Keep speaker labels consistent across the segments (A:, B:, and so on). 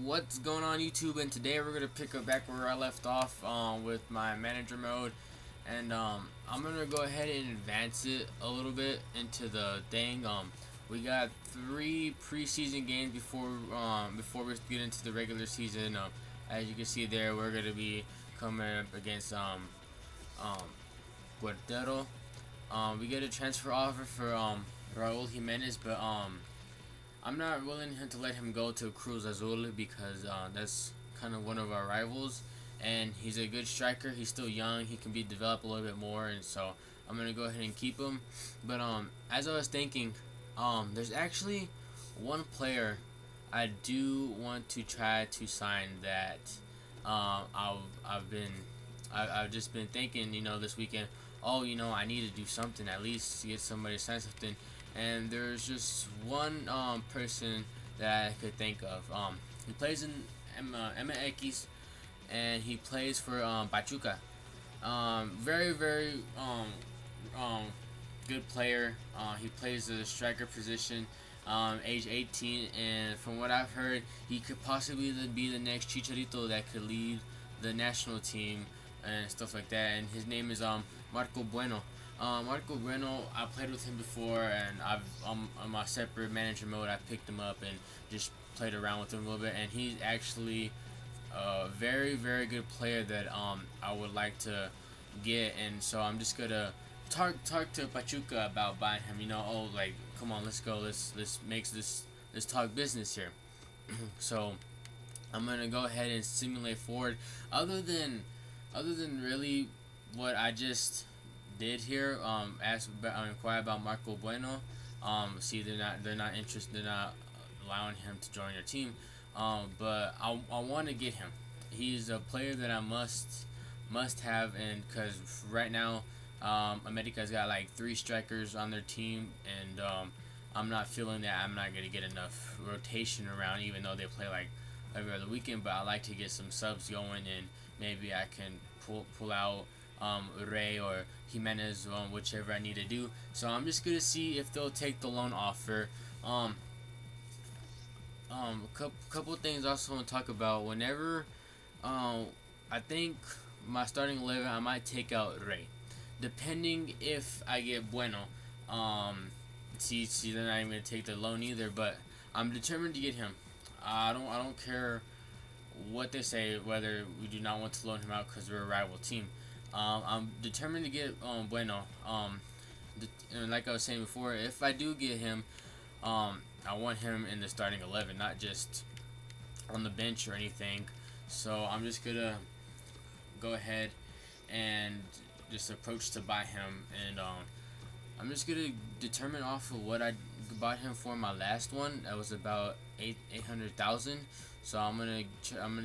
A: What's going on YouTube? And today we're gonna pick up back where I left off with my manager mode, and I'm gonna go ahead and advance it a little bit into the thing. We got 3 preseason games before we get into the regular season. As you can see there, we're gonna be coming up against um Guardero. We get a transfer offer for Raul Jimenez, but I'm not willing to let him go to Cruz Azul because that's kind of one of our rivals, and he's a good striker. He's still young. He can be developed a little bit more, and so I'm gonna go ahead and keep him. But as I was thinking, there's actually one player I do want to try to sign that I've just been thinking, this weekend. Oh, I need to do something at least to get somebody to sign something, and there's just one person that I could think of. He plays in MX, and he plays for Pachuca. Very very good player. He plays the striker position. Age 18, and from what I've heard, he could possibly be the next Chicharito that could lead the national team and stuff like that. And his name is Marco Bueno. Marco Bueno, I played with him before, and on my separate manager mode, I picked him up and just played around with him a little bit. And he's actually a very, very good player that I would like to get. And so I'm just gonna talk to Pachuca about buying him. Like, come on, let's go. Let's make this talk business here. So I'm gonna go ahead and simulate forward. Other than really what I just did here, inquire about Marco Bueno. See, they're not interested. They're not allowing him to join their team. But I want to get him. He's a player that I must have, and because right now, America's got like 3 strikers on their team, and I'm not feeling that I'm not gonna get enough rotation around, even though they play like every other weekend. But I like to get some subs going, and maybe I can pull out Ray or Jimenez, whichever I need to do. So I'm just gonna see if they'll take the loan offer. Couple things I also want to talk about. Whenever I think my starting 11, I might take out Ray, depending if I get Bueno. See, they're not even gonna take the loan either. But I'm determined to get him. I don't care what they say, whether we do not want to loan him out because we're a rival team. I'm determined to get Bueno. And like I was saying before, if I do get him, I want him in the starting 11, not just on the bench or anything. So I'm just gonna go ahead and just approach to buy him, and I'm just gonna determine off of what I bought him for my last one. That was about 800,000. So I'm gonna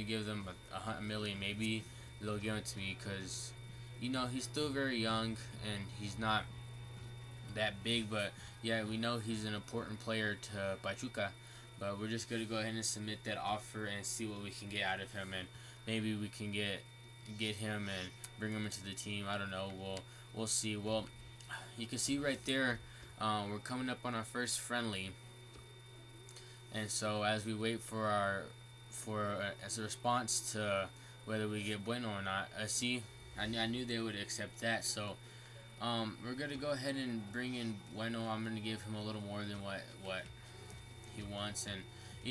A: give them a million. Maybe they'll give it to me because he's still very young and he's not that big. But yeah, we know he's an important player to Pachuca. But we're just gonna go ahead and submit that offer and see what we can get out of him, and maybe we can get him and bring him into the team. I don't know. We'll see. Well, you can see right there, we're coming up on our first friendly, and so as we wait as a response to whether we get Bueno or not, I knew they would accept that. So we're gonna go ahead and bring in Bueno. I'm gonna give him a little more than what he wants, and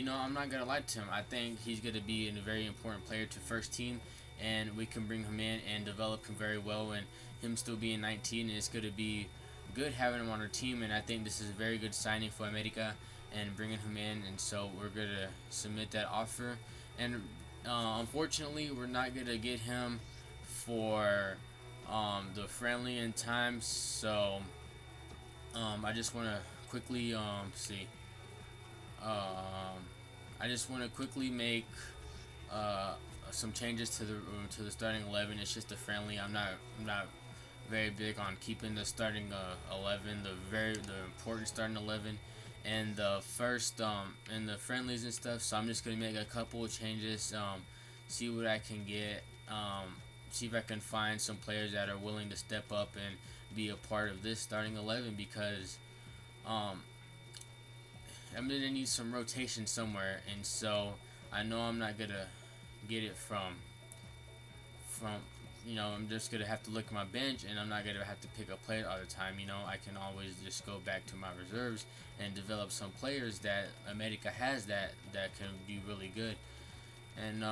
A: I'm not gonna lie to him. I think he's gonna be a very important player to first team, and we can bring him in and develop him very well. And him still being 19, it's gonna be good having him on our team. And I think this is a very good signing for America and bringing him in. And so we're gonna submit that offer. And unfortunately, we're not gonna get him for the friendly in time. So I just want to quickly see. I just want to quickly make some changes to the starting 11. It's just a friendly. I'm not very big on keeping the starting 11, the important starting 11, and the first and the friendlies and stuff. So I'm just gonna make a couple of changes. See what I can get. See if I can find some players that are willing to step up and be a part of this starting 11, because I'm gonna need some rotation somewhere, and so I know I'm not gonna get it from I'm just gonna have to look at my bench, and I'm not gonna have to pick up players all the time. I can always just go back to my reserves and develop some players that America has that can be really good. And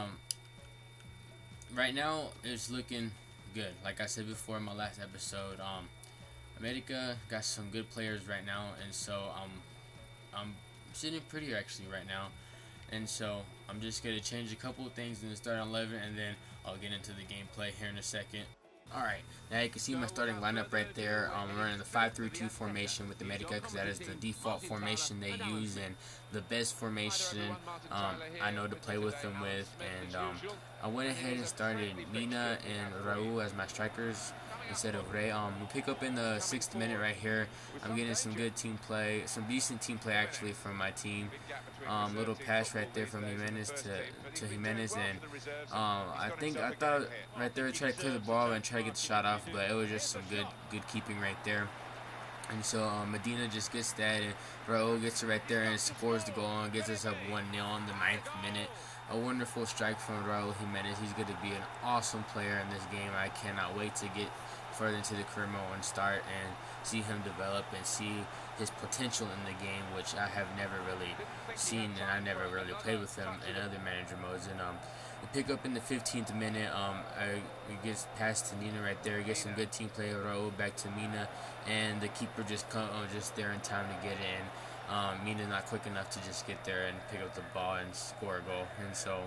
A: right now it's looking good. Like I said before in my last episode, America got some good players right now, and so I'm sitting pretty actually right now. And so I'm just going to change a couple of things in the starting 11, and then I'll get into the gameplay here in a second. Alright, now you can see my starting lineup right there. I'm running the 5-3-2 formation with America because that is the default formation they use and the best formation I know to play with them with. And I went ahead and started Mina and Raul as my strikers instead of Ray. We pick up in the 6th minute right here. I'm getting some good team play, some decent team play actually from my team. Little pass right there from Jimenez to Jimenez, and I thought right there I tried to clear the ball and try to get the shot off, but it was just some good keeping right there. And so Medina just gets that, and Raul gets it right there and scores the goal and gets us up 1-0 in the 9th minute. A wonderful strike from Raul Jimenez. He's going to be an awesome player in this game. I cannot wait to get further into the career mode and start and see him develop and see his potential in the game, which I have never really seen, and I never really played with him in other manager modes. And we pick up in the 15th minute. It gets past to Nina right there. Gets some good team play. Raul back to Mina, and the keeper just there in time to get in. Mina's not quick enough to just get there and pick up the ball and score a goal. And so,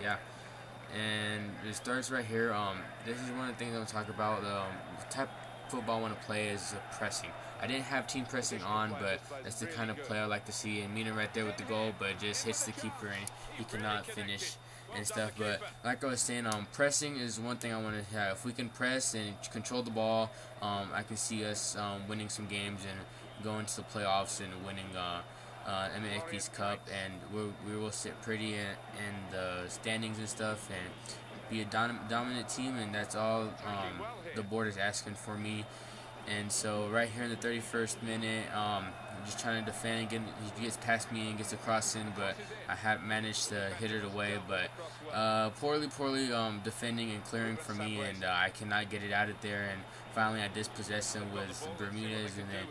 A: yeah. And it starts right here. This is one of the things I'm going to talk about. The type of football I want to play is pressing. I didn't have team pressing on, but that's the kind of play I like to see. And Mina right there with the goal, but just hits the keeper and he cannot finish and stuff. But like I was saying, pressing is one thing I want to have. If we can press and control the ball, I can see us winning some games and going to the playoffs and winning MX Cup, and we will sit pretty in the standings and stuff and be a dominant team, and that's all the board is asking for me. And so right here in the 31st minute, I'm just trying to defend. Again, he gets past me and gets a cross in, but I have managed to hit it away. But poorly defending and clearing for me, and I cannot get it out of there. And finally, I dispossess him with Bermudez, and then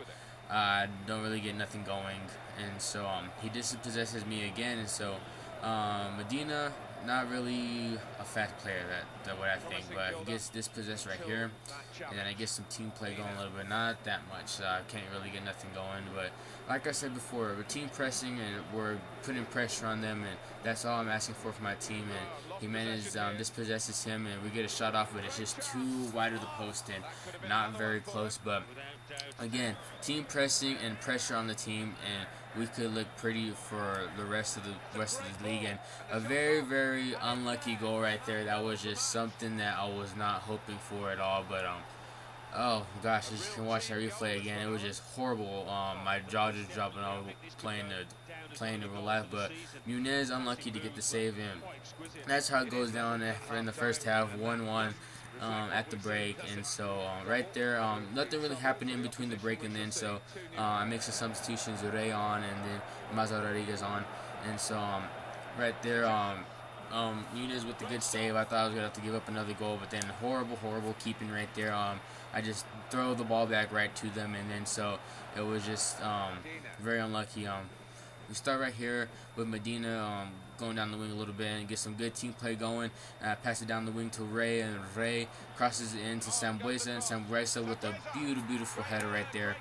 A: I don't really get nothing going. And so he dispossesses me again. And so Medina, not really a fast player, that what I think, but he gets dispossessed right here, and then I get some team play going a little bit, not that much, so I can't really get nothing going. But like I said before, we're team pressing and we're putting pressure on them, and that's all I'm asking for my team. And Jimenez dispossesses him, and we get a shot off, but it's just too wide of the post and not very close. But again, team pressing and pressure on the team, and we could look pretty for the rest of the league. And a very unlucky goal right there. That was just something that I was not hoping for at all. But oh gosh, as you can watch that replay again, it was just horrible. My jaw just dropping off playing in real life. But Munez unlucky to get the save in. That's how it goes down in the first half, 1-1. At the break, and so right there, nothing really happened in between the break and then, so I make some substitutions, Ray on and then Maza Rodriguez on, and so right there, Nunez with the good save. I thought I was gonna have to give up another goal, but then horrible keeping right there. I just throw the ball back right to them, and then so it was just very unlucky. We start right here with Medina going down the wing a little bit and get some good team play going. Pass it down the wing to Ray, and Ray crosses it into Sambuesa, and Sambuesa with a beautiful header right there.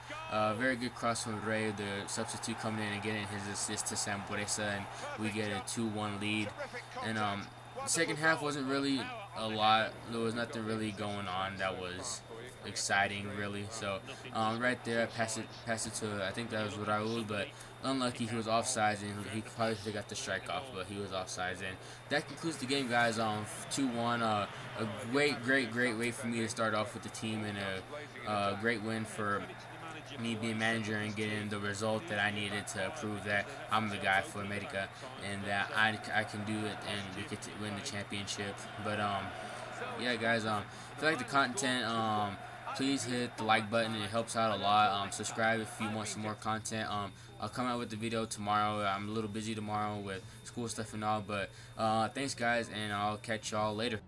A: Very good cross from Ray, the substitute coming in and getting his assist to Sambuesa, and we get a 2-1 lead. And the second half wasn't really a lot. There was nothing really going on that was exciting really. So right there, pass it to, I think that was Raul, but unlucky he was offsides, and he probably should have got the strike off, but he was offsides. And that concludes the game, guys. 2-1. A great way for me to start off with the team, and a great win for me being manager and getting the result that I needed to prove that I'm the guy for America and that I can do it and we get to win the championship. But yeah, guys, if you like the content, please hit the like button. It helps out a lot. Subscribe if you want some more content. I'll come out with the video tomorrow. I'm a little busy tomorrow with school stuff and all, but thanks guys, and I'll catch y'all later.